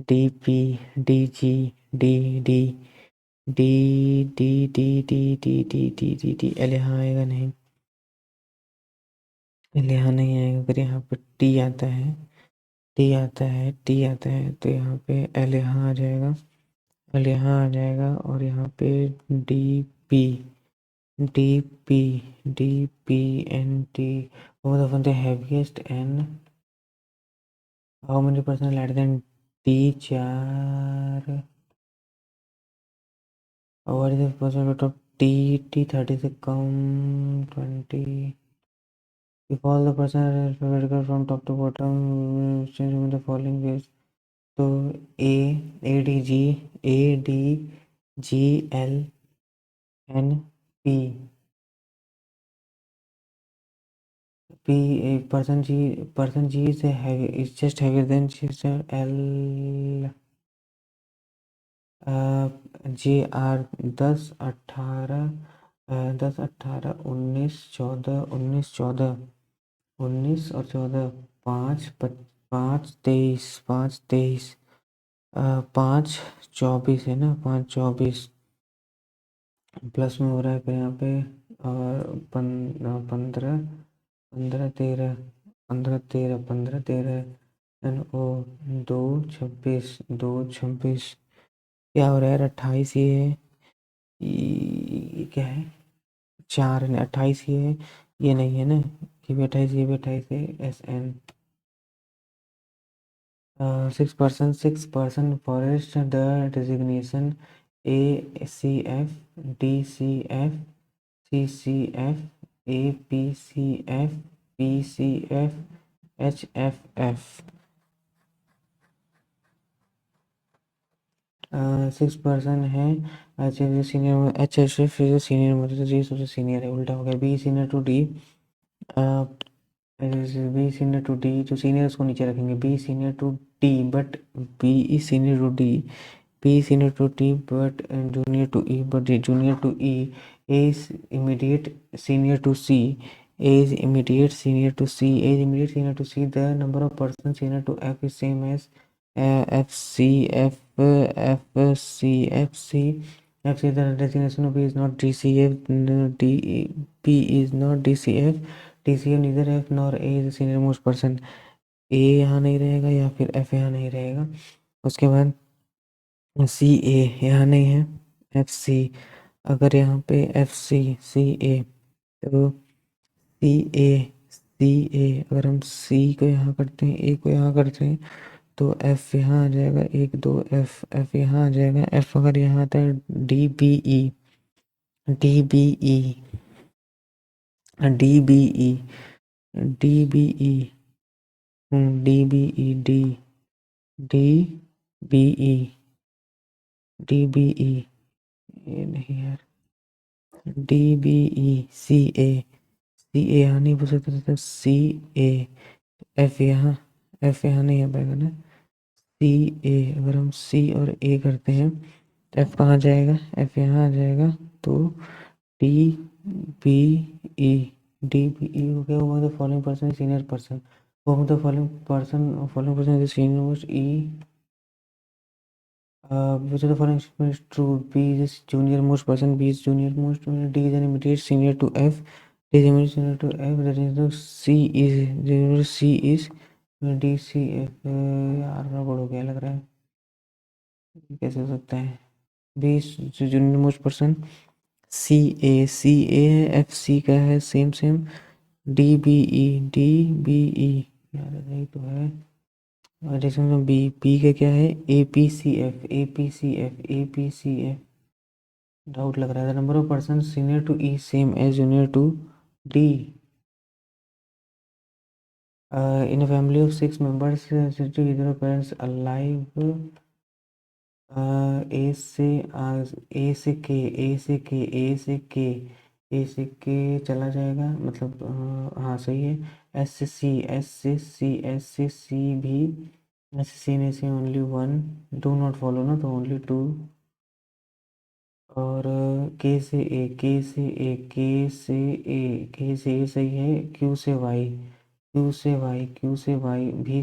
DP DG DD D D D D D D D D D, L यहाँ आएगा नहीं, L यहाँ नहीं आएगा। अगर यहाँ पे T आता है, T आता है, T आता है, तो यहाँ पे L यहाँ आ जाएगा, L यहाँ आ जाएगा, और यहाँ पे DP DP DP NT, both of the heaviest, and how many percent lighter than T, 4, what is the percent of T 30 से कम 20, if all the person are alphabetical from top to bottom, change in the following ways, तो A ADG ADGL NP P person G is just heavier than sister L JR 10 18 19 और 14 5 23 5 24 है ना, 5 24 plus में हो रहा है फिर यहाँ पे, और 15 15 13 15 13 एन ओ 2 26 क्या हो रहा है यार, 28 ये है, ये क्या है, 4 ने 28 ये है, ये नहीं है ना, ये भी 28 ये भी 28 है, SN 6% forest the designation ACF DCF CCF APCF PCF HFF 6% है। अच्छा जो सीनियर HFF जो सीनियर मतलब जी सबसे सीनियर है, उल्टा हो गया, B senior to D, B senior to D, जो सीनियर उसको नीचे रखेंगे, B senior to D but B is senior to D, B senior to D but junior to E, but junior to E, A is immediate senior to C, A is immediate senior to C, A is immediate senior to C, the number of person senior to F is same as F C F F C F C F C, the designation of B is not D C F, D B is not D C F, TCF neither F nor A is senior most person, A यहाँ नहीं रहेगा या फिर F यहाँ नहीं रहेगा। उसके बाद CA यहाँ नहीं है, FC अगर यहाँ पे FC CA तो CA अगर हम C को यहाँ करते हैं, A को यहाँ करते हैं तो F यहाँ आ जाएगा, 1 2 F यहाँ आ जाएगा, F अगर यहाँ आता है DBE DBE DBE DBE DBE DBE DBE ये नहीं यार, DBE CA यहाँ नहीं बोल सकते थे, CA F यहाँ नहीं आ पाएगा ना, CA अगर हम C और A करते हैं तो F कहाँ जाएगा, F यहाँ आ जाएगा, तो DBE हो गया, वो the following person senior person, वो the following person is senior most E, which of the following statement is true? B is junior most person, B is junior most, D is an immediate senior to F, D is immediate senior to F, that is the C is D C F, यार गड़बड़ हो गया लग रहा है, कैसे हो सकता है, B is junior most person, C A F C का है सेम D B E यार यही तो है, बी का क्या है, APCF डाउट लग रहा है, number of person senior to E same as junior to D, in family of 6 members इधर पेरेंट्स अलाइव, ए से के चला जाएगा, मतलब हाँ सही है, एस से सी भी, एस सी में से ओनली 1 डू नॉट फॉलो ना, तो ओनली 2, और के से ए सही है, क्यू से वाई भी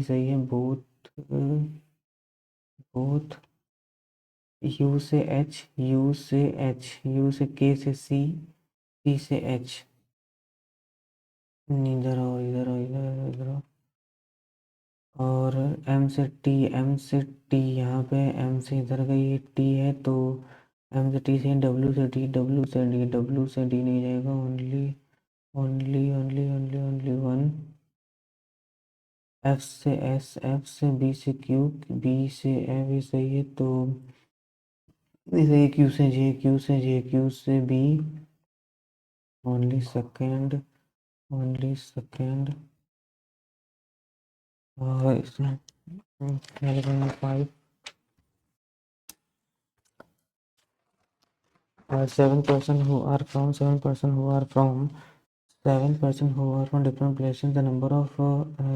सही है, बोथ यू से के से सी से एच, इधर आओ इधर आओ, और एम से टी यहाँ पे, एम से इधर गई टी है, तो एम से टी से डब्ल्यू से डी नहीं जाएगा, ओनली वन, एफ से एस, एफ से बी से क्यू, बी से एफ भी सही है, तो इसे क्यू से जे, क्यू से बी, ओनली सेकेंड, और इसमें 5 7 person who are from 7 person who are from 7 person who are from different places. The number of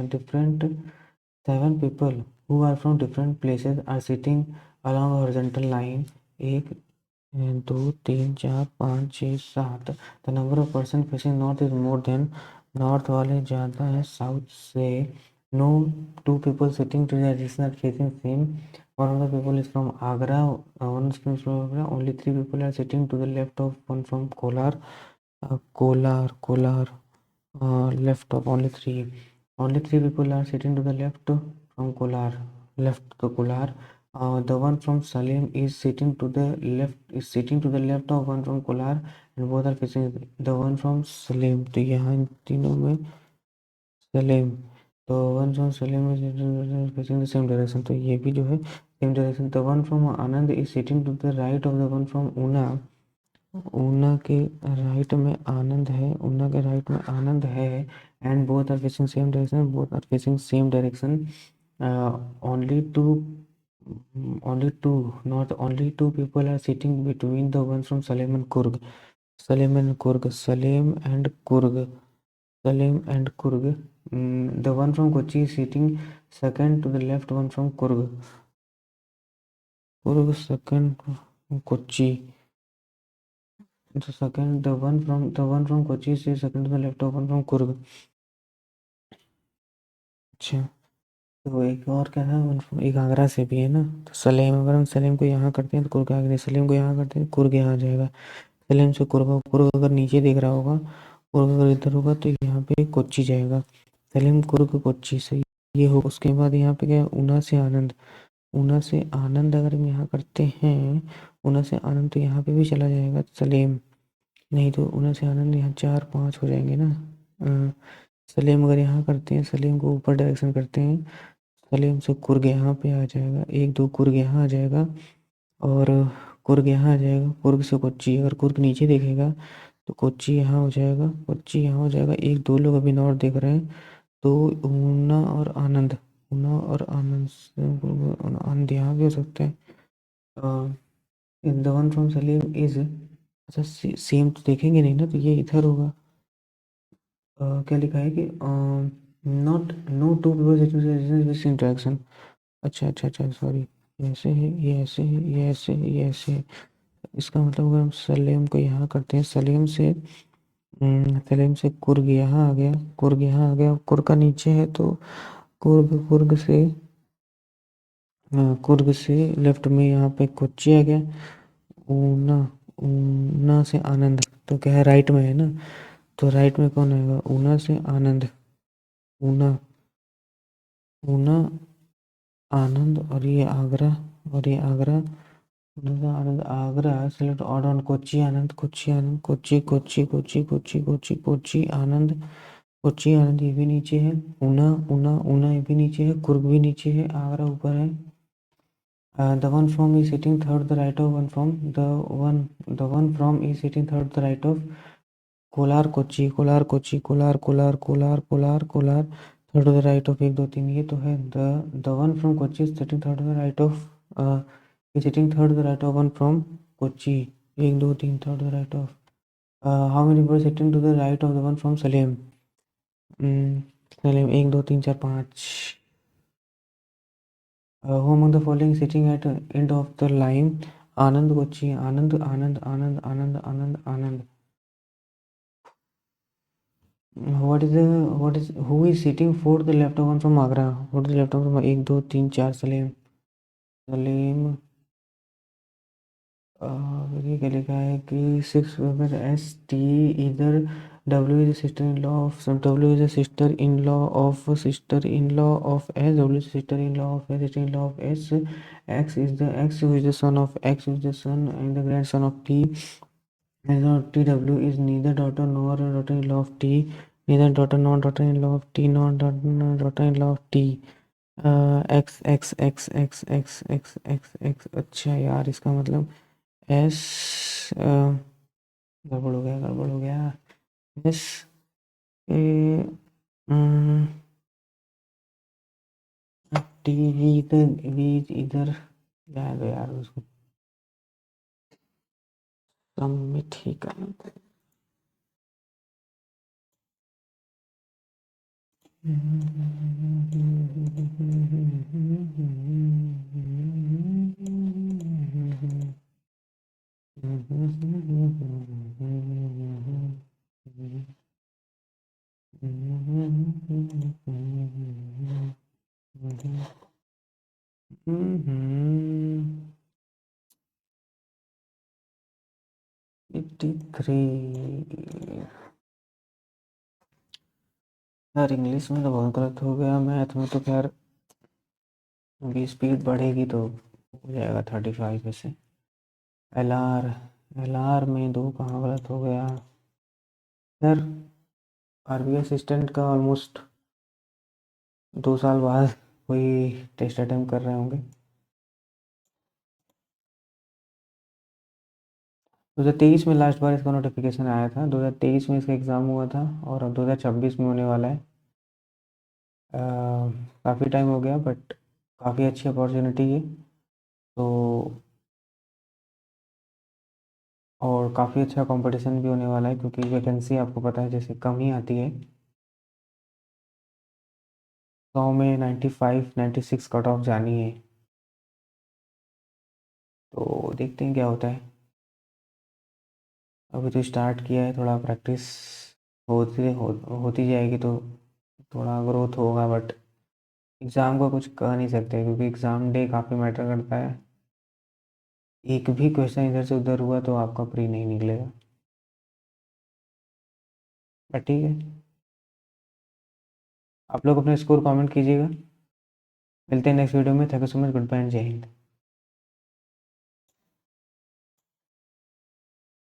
different 7 people who are from different places are sitting along a horizontal line. एक 2 3 4 5 6 7 The number of person facing north is more than north वाले ज़्यादा है south से. No two people sitting to the adjacent are facing same. One of the people is from Agra. One is from Agra. Only 3 people are sitting to the left of one from Kolar. Kolar. Left of only three. Only 3 people are sitting to the left from Kolar. Left to Kolar. The one from Salim is sitting to the left. Is sitting to the left of one from Kolar, and both are facing the one from Salim. तो यहाँ इन तीनों में सलेम. तो one from Salem is facing the same direction. तो ये भी जो है same direction. The one from Anand is sitting to the right of the one from Una. Una के राइट में आनंद है. ऊना के राइट में आनंद है. And both are facing same direction. Both are facing same direction. only two people are sitting between the ones from Salem and Kurg. Salem and Kurg. The one from Kochi is sitting second to the left one from Kurg. Second Kochi. The one from Kochi is second to the left of one from Kurg. अच्छा, तो एक और क्या था, एक आगरा से भी है ना. तो सलेम, अगर हम सलेम को यहाँ करते हैं तो कुर्ग आ गया. सलेम को यहाँ करते हैं कुर्ग यहाँ आ जाएगा. सलेम से कुर्ग अगर नीचे दिख रहा होगा, कुर्ग अगर इधर होगा तो यहाँ पे कोच्चि जाएगा. सलेम कुर्ग कोच्चि से ये हो. उसके बाद यहाँ पे क्या है, ऊना से आनंद. ऊना से आनंद अगर हम यहाँ करते हैं, ऊना से आनंद तो यहाँ पे भी चला जाएगा सलेम. नहीं तो ऊना से आनंद यहाँ 4 5 हो जाएंगे ना. सलेम अगर यहाँ करते हैं, सलेम को ऊपर डायरेक्शन करते हैं, सलेम से कुर्ग यहाँ पे आ जाएगा. 1 2 कुर्ग यहाँ आ जाएगा और कुर्ग यहाँ आ जाएगा. कुर्ग से कोच्चि, अगर कुर्ग नीचे देखेगा तो कोच्चि यहाँ हो जाएगा. कोच्चि यहाँ हो जाएगा. 1 2 लोग अभी नॉर्थ देख रहे हैं. तो ऊना और आनंद आनंद यहाँ भी हो सकते हैं. The one from Salim is, अच्छा सेम तो देखेंगे नहीं ना, तो ये इधर होगा. क्या लिखा है कि not no two people interaction. अच्छा सॉरी, ऐसे है, ये ऐसे है, ये ऐसे है, ये ऐसे है. इसका मतलब अगर हम सलेम को यहाँ करते हैं, सलेम से कुर्ग यहाँ आ गया. कुर्ग यहाँ आ गया. कुर्ग का नीचे है तो कुर्ग से लेफ्ट में यहाँ पे कोच्चि आ गया. ऊना ऊना से आनंद तो क्या है, राइट में है ना. तो राइट में कौन आएगा, ऊना से आनंद. ऊना आनंद और ये Agra. Anand Agra. Select odd one Kochi Anand. Kochi Anand. Kochi Anand ये भी नीचे है. ऊना ये भी नीचे है. कुर्ग भी नीचे है. आगरा ऊपर है. The one from is sitting third the right of one from. The one from is sitting third the right of Kolar Kochi. Third to the right of 1 2 3. ये तो है. The one from Kochi is sitting third to the right of sitting third to the right of one from Kochi. 1 2 3 third to the right of. How many people sitting to the right of the one from Salem? Salem 1 2 3 4 5. Who among the following sitting at the end of the line? Anand Kochi. Anand. Who is sitting fourth the left of one from Agra? Fourth the left of from 1 2 3 4 Salem. क्या लिखा है कि 6 S T इधर. W is sister in law of some. W is a sister in law of S. W is sister in law of S. Sister in law of S. X who is the son of X, who is the son and the grandson of T. And TW is neither daughter nor daughter-in-law of T. Neither daughter nor daughter-in-law of T. Nor daughter-in-law of T. X. अच्छा यार, इसका मतलब S. गड़बड़ हो गया. S T V इधर जाएगा यार उसको. सबमिट ही करना पड़ेगा। Eighty three. यार इंग्लिश में तो बहुत गलत हो गया, मैथ में तो खैर अभी स्पीड बढ़ेगी तो हो जाएगा 35 में से। एल आर, एल आर में दो कहाँ गलत हो गया। यार आरबीआई असिस्टेंट का ऑलमोस्ट 2 साल बाद कोई टेस्ट अटेम्प्ट कर रहे होंगे। 2023 में लास्ट बार इसका नोटिफिकेशन आया था, 2023 में इसका एग्ज़ाम हुआ था और अब 2026 में होने वाला है। काफ़ी टाइम हो गया बट काफ़ी अच्छी अपॉर्चुनिटी है तो, और काफ़ी अच्छा कंपटीशन भी होने वाला है क्योंकि वैकेंसी आपको पता है जैसे कम ही आती है। 100 में 95 96 कट ऑफ जानी है, तो देखते हैं क्या होता है। अभी तो स्टार्ट किया है, थोड़ा प्रैक्टिस होती जाएगी तो थोड़ा ग्रोथ होगा, बट एग्ज़ाम का कुछ कह नहीं सकते क्योंकि एग्ज़ाम डे काफ़ी मैटर करता है। एक भी क्वेश्चन इधर से उधर हुआ तो आपका प्री नहीं निकलेगा। बट ठीक है, आप लोग अपने स्कोर कमेंट कीजिएगा। मिलते हैं नेक्स्ट वीडियो में। Thank you so much. Good bye and जय हिंद।